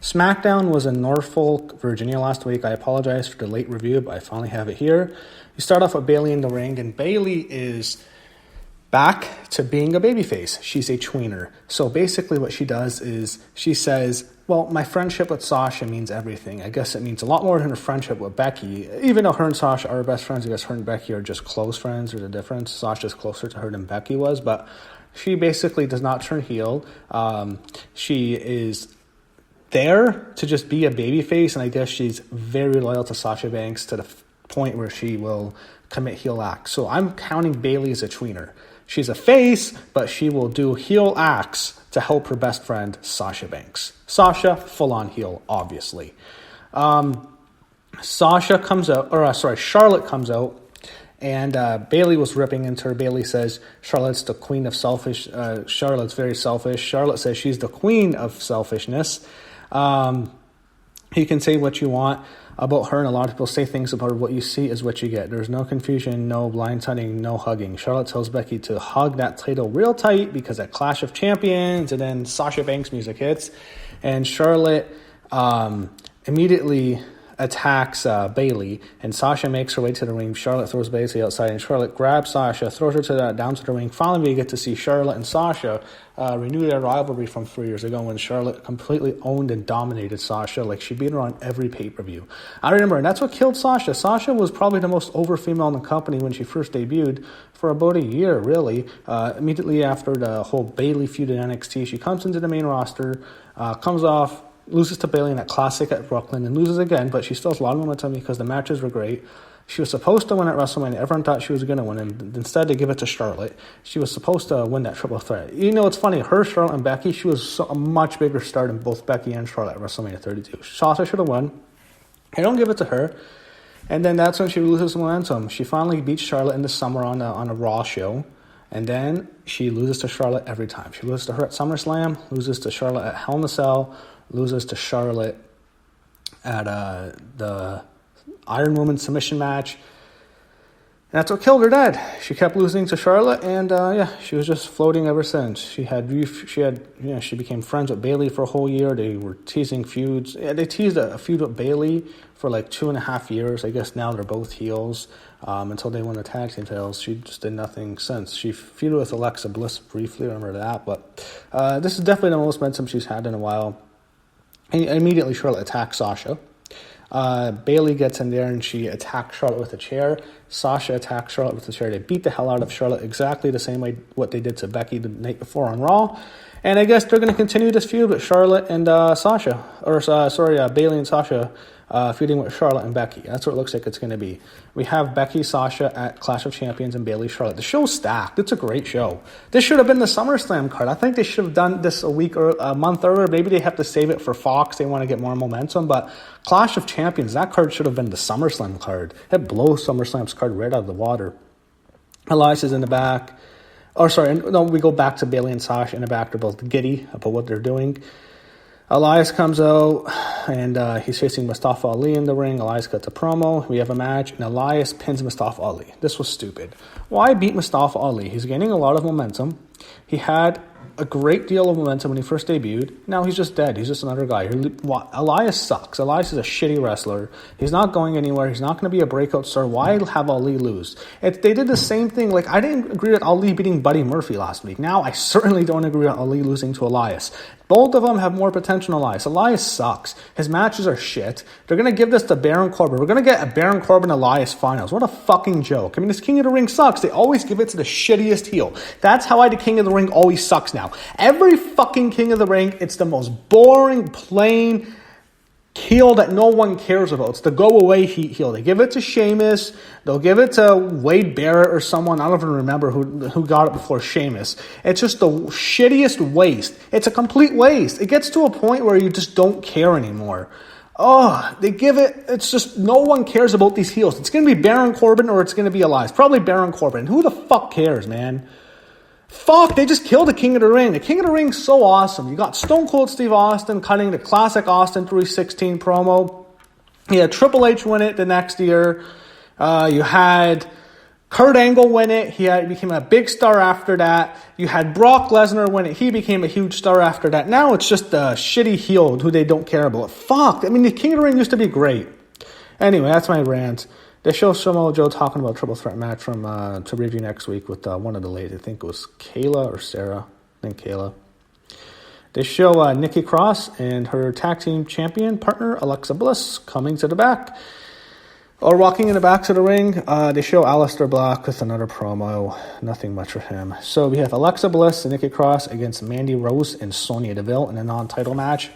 SmackDown was in Norfolk, Virginia last week. I apologize for the late review, but I finally have it here. You start off with Bayley in the ring, and Bayley is back to being a babyface. She's a tweener. So basically what she does is she says, well, my friendship with Sasha means everything. I guess it means a lot more than her friendship with Becky. Even though her and Sasha are best friends, I guess her and Becky are just close friends. There's a difference. Sasha's closer to her than Becky was, but she basically does not turn heel. She is there to just be a babyface, and I guess she's very loyal to Sasha Banks to the point where she will commit heel acts. So I'm counting Bayley as a tweener. She's a face, but she will do heel acts to help her best friend, Sasha Banks. Sasha, full-on heel, obviously. Charlotte comes out, and Bayley was ripping into her. Bayley says Charlotte's the queen of selfish. Charlotte's very selfish. Charlotte says she's the queen of selfishness. You can say what you want about her, and a lot of people say things about her. What you see is what you get. There's no confusion, no blindsiding, no hugging. Charlotte tells Becky to hug that title real tight because at Clash of Champions, and then Sasha Banks music hits, and Charlotte immediately attacks Bayley, and Sasha makes her way to the ring. Charlotte throws Bayley outside, and Charlotte grabs Sasha, throws her down to the ring. Finally, we get to see Charlotte and Sasha renew their rivalry from 3 years ago when Charlotte completely owned and dominated Sasha. Like, she beat her on every pay-per-view. I remember, and that's what killed Sasha. Sasha was probably the most over female in the company when she first debuted for about a year, really. Immediately after the whole Bayley feud in NXT, she comes into the main roster, comes off, loses to Bayley in that Classic at Brooklyn, and loses again, but she still has a lot of momentum because the matches were great. She was supposed to win at WrestleMania. Everyone thought she was going to win, and instead they give it to Charlotte. She was supposed to win that triple threat. You know, it's funny. Her, Charlotte, and Becky, she was a much bigger star than both Becky and Charlotte at WrestleMania 32. Sasha should have won. I don't give it to her. And then that's when she loses momentum. She finally beats Charlotte in the summer on a Raw show. And then she loses to Charlotte every time. She loses to her at SummerSlam, loses to Charlotte at Hell in a Cell, loses to Charlotte at the Iron Woman submission match. And that's what killed her dead. She kept losing to Charlotte, and she was just floating ever since. She became friends with Bayley for a whole year. They were teasing feuds. Yeah, they teased a feud with Bayley for like 2.5 years. I guess now they're both heels until they won the tag team titles. She just did nothing since. She feuded with Alexa Bliss briefly, I remember that. But this is definitely the most momentum she's had in a while. And immediately Charlotte attacks Sasha. Bayley gets in there and she attacks Charlotte with a chair. Sasha attacks Charlotte with a chair. They beat the hell out of Charlotte exactly the same way what they did to Becky the night before on Raw. And I guess they're going to continue this feud with Charlotte and Bayley and Sasha feuding with Charlotte and Becky. That's what it looks like it's going to be. We have Becky, Sasha at Clash of Champions, and Bayley, Charlotte. The show's stacked. It's a great show. This should have been the SummerSlam card. I think they should have done this a month earlier. Maybe they have to save it for Fox. They want to get more momentum. But Clash of Champions, that card should have been the SummerSlam card. It blows SummerSlam's card right out of the water. Elias is in the back. We go back to Bayley and Sasha in the back. They're both giddy about what they're doing. Elias comes out, and he's facing Mustafa Ali in the ring. Elias cuts a promo. We have a match, and Elias pins Mustafa Ali. This was stupid. Why beat Mustafa Ali? He's gaining a lot of momentum. He had a great deal of momentum when he first debuted. Now he's just dead. He's just another guy. Elias sucks. Elias is a shitty wrestler. He's not going anywhere. He's not going to be a breakout star. Why have Ali lose? They did the same thing. Like, I didn't agree with Ali beating Buddy Murphy last week. Now I certainly don't agree with Ali losing to Elias. Both of them have more potential than Elias. Elias sucks. His matches are shit. They're going to give this to Baron Corbin. We're going to get a Baron Corbin-Elias finals. What a fucking joke. I mean, this King of the Ring sucks. They always give it to the shittiest heel. That's how the King of the Ring always sucks now. Every fucking King of the Ring, it's the most boring, plain heel that no one cares about. It's the go-away heel. They give it to Sheamus. They'll give it to Wade Barrett or someone. I don't even remember who got it before Sheamus. It's just the shittiest waste. It's a complete waste. It gets to a point where you just don't care anymore. They give it. It's just no one cares about these heels. It's going to be Baron Corbin or it's going to be Elias. Probably Baron Corbin. Who the fuck cares, man? Fuck, they just killed the King of the Ring. The King of the Ring's so awesome. You got Stone Cold Steve Austin cutting the classic Austin 316 promo. You had Triple H win it the next year. You had Kurt Angle win it. He became a big star after that. You had Brock Lesnar win it. He became a huge star after that. Now it's just a shitty heel who they don't care about. Fuck. I mean, the King of the Ring used to be great. Anyway, that's my rant. They show Samoa Joe talking about a triple threat match from to review next week with one of the ladies. I think it was Kayla or Sarah. I think Kayla. They show Nikki Cross and her tag team champion partner Alexa Bliss coming to the back. Or walking in the back to the ring, they show Aleister Black with another promo. Nothing much for him. So we have Alexa Bliss and Nikki Cross against Mandy Rose and Sonya Deville in a non-title match.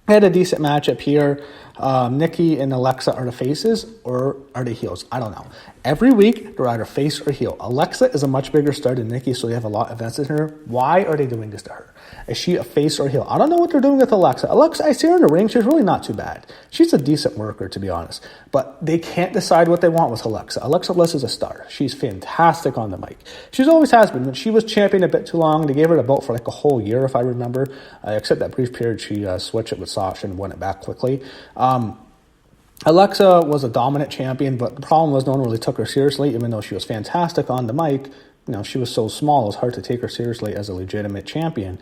I had a decent matchup here. Nikki and Alexa are the faces or are they heels? I don't know. Every week, they're either face or heel. Alexa is a much bigger star than Nikki, so they have a lot of invested in her. Why are they doing this to her? Is she a face or a heel? I don't know what they're doing with Alexa. Alexa, I see her in the ring. She's really not too bad. She's a decent worker, to be honest. But they can't decide what they want with Alexa. Alexa Bliss is a star. She's fantastic on the mic. She's always has been. When she was champion a bit too long, they gave her the belt for like a whole year, if I remember. Except that brief period, she switched it with Sasha and won it back quickly. Alexa was a dominant champion, but the problem was no one really took her seriously, even though she was fantastic on the mic. She was so small, it was hard to take her seriously as a legitimate champion.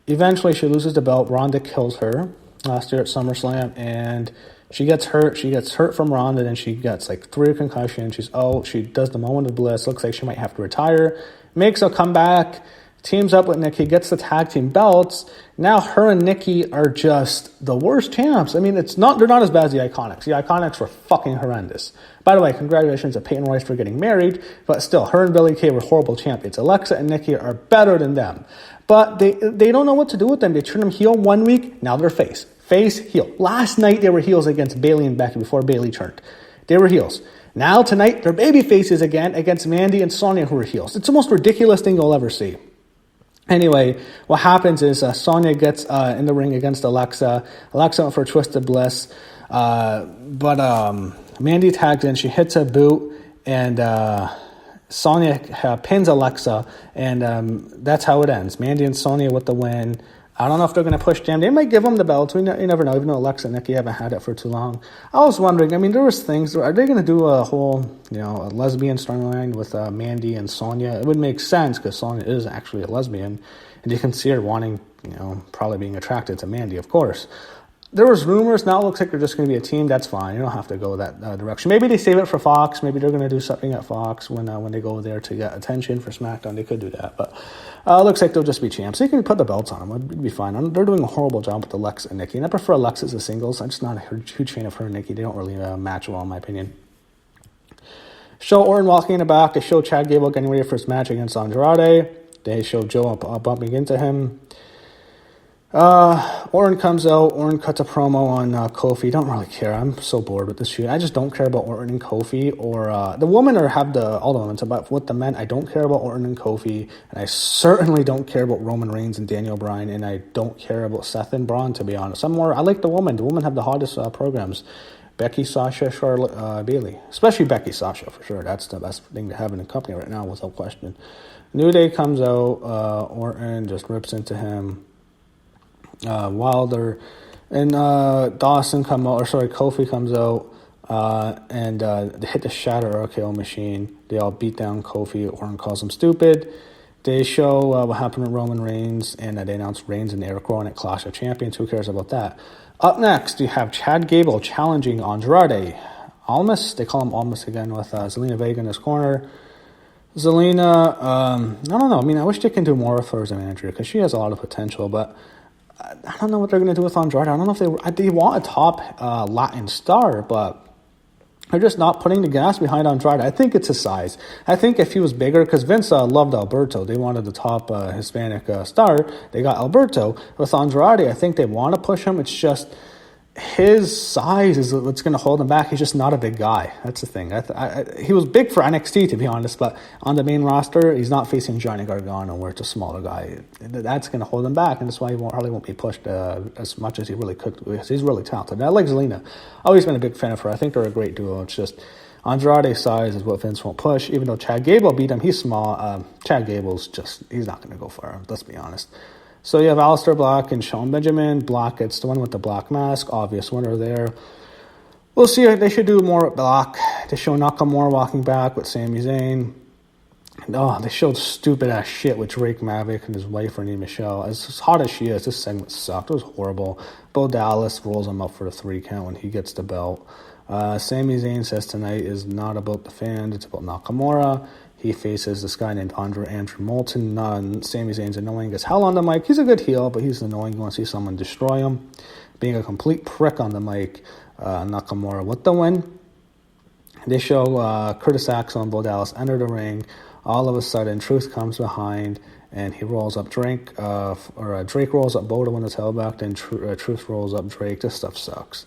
Eventually, she loses the belt. Ronda kills her last year at SummerSlam, and she gets hurt. She gets hurt from Ronda, and she gets like 3 concussions. She's out. She does the moment of bliss. Looks like she might have to retire. Makes a comeback. Teams up with Nikki, gets the tag team belts. Now her and Nikki are just the worst champs. I mean, they're not as bad as the Iconics. The Iconics were fucking horrendous. By the way, congratulations to Peyton Royce for getting married, but still, her and Billie Kay were horrible champions. Alexa and Nikki are better than them. But they don't know what to do with them. They turn them heel one week, now they're face. Face, heel. Last night they were heels against Bayley and Becky before Bayley turned. They were heels. Now tonight, they're baby faces again against Mandy and Sonya who are heels. It's the most ridiculous thing you'll ever see. Anyway, what happens is Sonya gets in the ring against Alexa. Alexa went for a twisted bliss. But Mandy tags in. She hits a boot. And Sonya pins Alexa. And that's how it ends. Mandy and Sonya with the win. I don't know if they're going to push them. They might give them the belts. You never know, even though Alexa and Nikki haven't had it for too long. I was wondering, I mean, there was things. Are they going to do a whole, a lesbian storyline with Mandy and Sonya? It would make sense because Sonya is actually a lesbian. And you can see her wanting, probably being attracted to Mandy, of course. There was rumors. Now it looks like they're just going to be a team. That's fine. You don't have to go that direction. Maybe they save it for Fox. Maybe they're going to do something at Fox when they go there to get attention for SmackDown. They could do that. But it looks like they'll just be champs. They can put the belts on them. It'd be fine. They're doing a horrible job with Alexa and Nikki. And I prefer Alexa as a singles. I'm just not a huge fan of her and Nikki. They don't really match well, in my opinion. Show Orton walking in the back. They show Chad Gable getting ready for his match against Andrade. They show Joe bumping into him. Orton comes out. Orton cuts a promo on Kofi. Don't really care. I'm so bored with this shit. I just don't care about Orton and Kofi or the women or have all the women. But with the men, I don't care about Orton and Kofi, and I certainly don't care about Roman Reigns and Daniel Bryan, and I don't care about Seth and Braun, to be honest. I like the women. The women have the hottest programs. Becky, Sasha, Charlotte, Bayley. Especially Becky, Sasha, for sure. That's the best thing to have in the company right now, without question. New Day comes out. Orton just rips into him. Wilder and Dawson Kofi comes out and they hit the Shatter RKO machine. They all beat down Kofi. Orton calls him stupid. They show what happened to Roman Reigns, and they announce Reigns and Eric Rowan at Clash of Champions. Who cares about that? Up next, you have Chad Gable challenging Andrade Almas. They call him Almas again with Zelina Vega in his corner. Zelina, I don't know. I mean, I wish they can do more with her as a manager because she has a lot of potential, but I don't know what they're going to do with Andrade. I don't know if they want a top Latin star, but they're just not putting the gas behind Andrade. I think it's his size. I think if he was bigger, because Vince loved Alberto. They wanted the top Hispanic star. They got Alberto. With Andrade, I think they want to push him. It's just his size is what's going to hold him back. He's just not a big guy. That's the thing. He was big for NXT, to be honest, but on the main roster, he's not facing Johnny Gargano, where it's a smaller guy. That's going to hold him back, and that's why he probably won't be pushed as much as he really could, because he's really talented. And I like Zelina. I've always been a big fan of her. I think they're a great duo. It's just Andrade's size is what Vince won't push. Even though Chad Gable beat him, he's small. Chad Gable's he's not going to go far, let's be honest. So you have Aleister Black and Sean Benjamin. Black gets the one with the black mask. Obvious winner there. We'll see. They should do more at Block. They show Nakamura walking back with Sami Zayn. Oh, they showed stupid ass shit with Drake Maverick and his wife Renee Michelle. As hot as she is, this segment sucked. It was horrible. Bo Dallas rolls him up for the 3 count when he gets the belt. Sami Zayn says tonight is not about the fans, it's about Nakamura. He faces this guy named Andrew Moulton. Sami Zayn's annoying as hell on the mic. He's a good heel, but he's annoying. You want to see someone destroy him. Being a complete prick on the mic. Nakamura with the win. They show Curtis Axel and Bo Dallas enter the ring. All of a sudden, Truth comes behind, and he rolls up Drake. Drake rolls up Bo to win the title back. Then Truth rolls up Drake. This stuff sucks.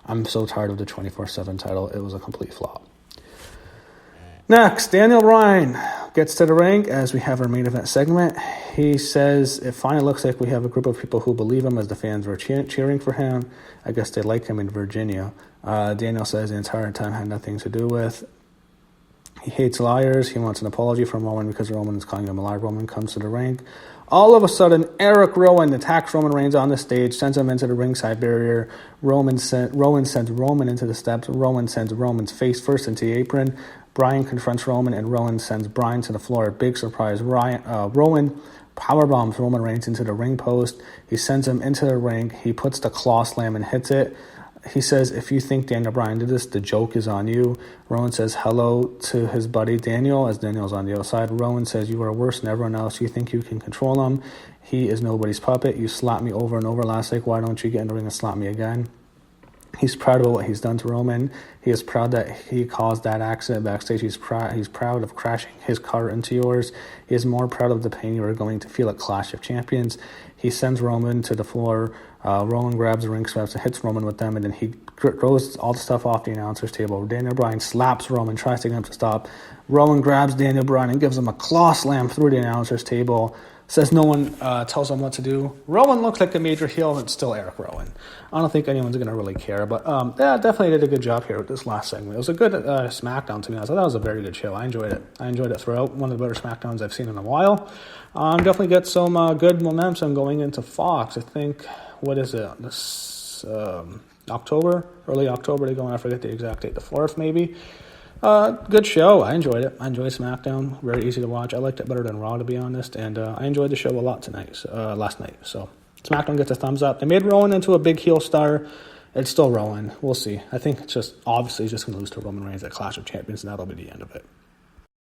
I'm so tired of the 24/7 title. It was a complete flop. Next, Daniel Bryan gets to the ring as we have our main event segment. He says, it finally looks like we have a group of people who believe him as the fans were cheering for him. I guess they like him in Virginia. Daniel says the entire time had nothing to do with. He hates liars. He wants an apology from Roman because Roman is calling him a liar. Roman comes to the ring. All of a sudden, Eric Rowan attacks Roman Reigns on the stage, sends him into the ringside barrier. Roman sends Roman into the steps. Roman sends Roman's face first into the apron. Bryan confronts Roman, and Rowan sends Bryan to the floor. Big surprise. Rowan powerbombs Roman Reigns into the ring post. He sends him into the ring. He puts the claw slam and hits it. He says, if you think Daniel Bryan did this, the joke is on you. Rowan says hello to his buddy Daniel as Daniel's on the outside. Rowan says, you are worse than everyone else. You think you can control him. He is nobody's puppet. You slapped me over and over last week. Why don't you get in the ring and slap me again? He's proud of what he's done to Roman. He is proud that he caused that accident backstage. He's proud of crashing his car into yours. He is more proud of the pain you are going to feel at Clash of Champions. He sends Roman to the floor. Roman grabs the ring straps and hits Roman with them, and then he throws all the stuff off the announcer's table. Daniel Bryan slaps Roman, tries to get him to stop. Roman grabs Daniel Bryan and gives him a claw slam through the announcer's table. Says no one tells him what to do. Rowan looks like a major heel, and it's still Eric Rowan. I don't think anyone's going to really care, but definitely did a good job here with this last segment. It was a good SmackDown to me. I thought that was a very good show. I enjoyed it. I enjoyed it throughout. One of the better SmackDowns I've seen in a while. Definitely get some good momentum going into Fox. I think, what is it? This October, early October they're going. I forget the exact date, the 4th maybe. Good show. I enjoyed it. I enjoyed SmackDown. Very easy to watch. I liked it better than Raw, to be honest. And I enjoyed the show a lot last night. So SmackDown gets a thumbs up. They made Rowan into a big heel star. It's still Rowan. We'll see. I think it's just obviously he's just going to lose to Roman Reigns at Clash of Champions, and that'll be the end of it.